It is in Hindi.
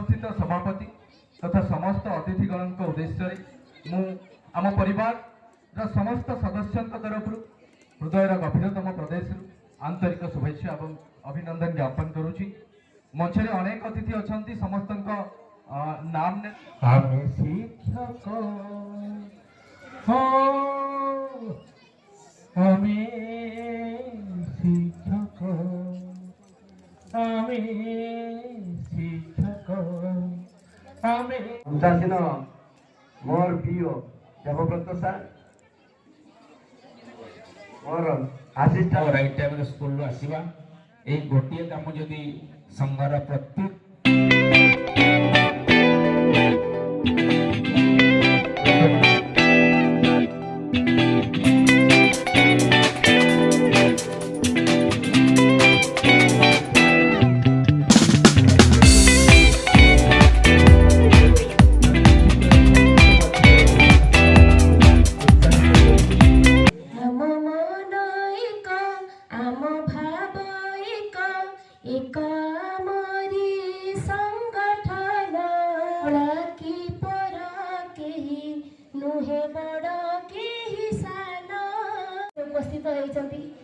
उपस्थित सभापति तथा समस्त अतिथिगण उद्देश्य मु आम परिवार समस्त सदस्यों तरफ हृदय गभीरतम प्रदेश आंतरिक शुभेच्छा और अभिनंदन ज्ञापन करुच्ची। मंच में अनेक अतिथि अच्छा समस्त नाम ने हमें शिक्षक हमें शिक्षक उदासीन मोर प्रिय देवव्रत सार मोर आसिस्टेंट राइट टाइम स्कूल आसवा ये गोटे कम जदि संघर प्रत्येक उपस्थित होती